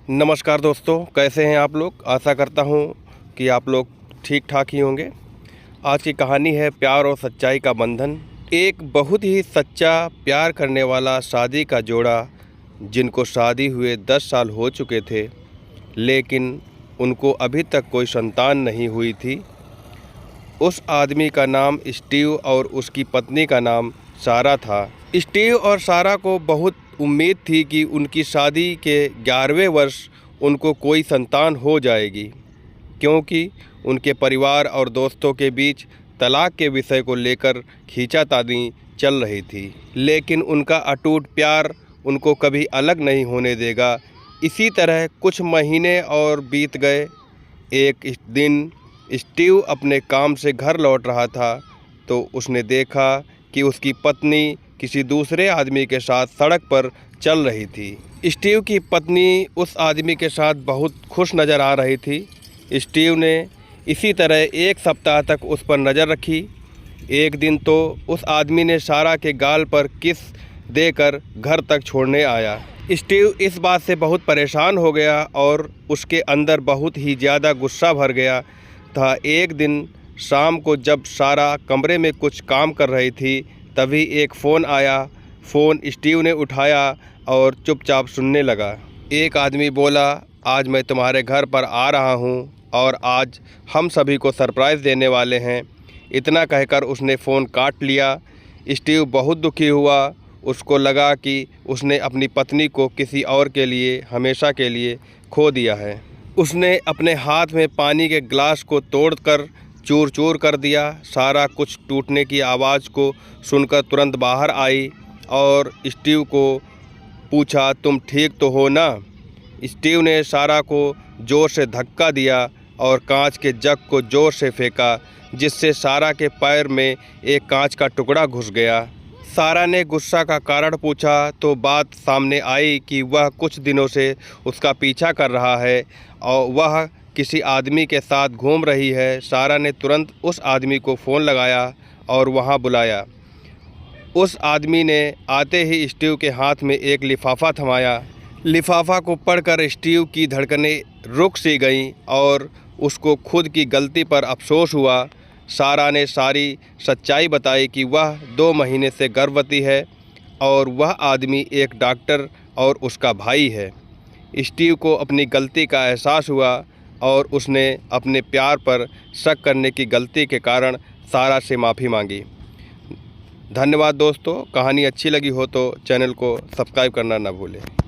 नमस्कार दोस्तों, कैसे हैं आप लोग। आशा करता हूं कि आप लोग ठीक ठाक ही होंगे। आज की कहानी है प्यार और सच्चाई का बंधन। एक बहुत ही सच्चा प्यार करने वाला शादी का जोड़ा, जिनको शादी हुए 10 साल हो चुके थे, लेकिन उनको अभी तक कोई संतान नहीं हुई थी। उस आदमी का नाम स्टीव और उसकी पत्नी का नाम सारा था। स्टीव और सारा को बहुत उम्मीद थी कि उनकी शादी के 11वें वर्ष उनको कोई संतान हो जाएगी, क्योंकि उनके परिवार और दोस्तों के बीच तलाक के विषय को लेकर खींचातानी चल रही थी। लेकिन उनका अटूट प्यार उनको कभी अलग नहीं होने देगा। इसी तरह कुछ महीने और बीत गए। एक दिन स्टीव अपने काम से घर लौट रहा था तो उसने देखा कि उसकी पत्नी किसी दूसरे आदमी के साथ सड़क पर चल रही थी। स्टीव की पत्नी उस आदमी के साथ बहुत खुश नज़र आ रही थी। स्टीव ने इसी तरह एक सप्ताह तक उस पर नज़र रखी। एक दिन तो उस आदमी ने सारा के गाल पर किस देकर घर तक छोड़ने आया। स्टीव इस बात से बहुत परेशान हो गया और उसके अंदर बहुत ही ज़्यादा गुस्सा भर गया था। एक दिन शाम को जब सारा कमरे में कुछ काम कर रही थी, तभी एक फ़ोन आया। फ़ोन स्टीव ने उठाया और चुपचाप सुनने लगा। एक आदमी बोला, आज मैं तुम्हारे घर पर आ रहा हूँ और आज हम सभी को सरप्राइज़ देने वाले हैं। इतना कहकर उसने फ़ोन काट लिया। स्टीव बहुत दुखी हुआ। उसको लगा कि उसने अपनी पत्नी को किसी और के लिए हमेशा के लिए खो दिया है। उसने अपने हाथ में पानी के गिलास को तोड़कर चूर चूर कर दिया। सारा कुछ टूटने की आवाज़ को सुनकर तुरंत बाहर आई और स्टीव को पूछा, तुम ठीक तो हो ना। स्टीव ने सारा को ज़ोर से धक्का दिया और कांच के जग को ज़ोर से फेंका, जिससे सारा के पैर में एक कांच का टुकड़ा घुस गया। सारा ने गुस्सा का कारण पूछा तो बात सामने आई कि वह कुछ दिनों से उसका पीछा कर रहा है और वह किसी आदमी के साथ घूम रही है। सारा ने तुरंत उस आदमी को फ़ोन लगाया और वहां बुलाया। उस आदमी ने आते ही स्टीव के हाथ में एक लिफाफा थमाया। लिफाफा को पढ़कर स्टीव की धड़कनें रुक सी गईं और उसको खुद की गलती पर अफसोस हुआ। सारा ने सारी सच्चाई बताई कि वह 2 महीने से गर्भवती है और वह आदमी एक डॉक्टर और उसका भाई है। स्टीव को अपनी गलती का एहसास हुआ और उसने अपने प्यार पर शक करने की गलती के कारण सारा से माफ़ी मांगी। धन्यवाद दोस्तों। कहानी अच्छी लगी हो तो चैनल को सब्सक्राइब करना ना भूलें।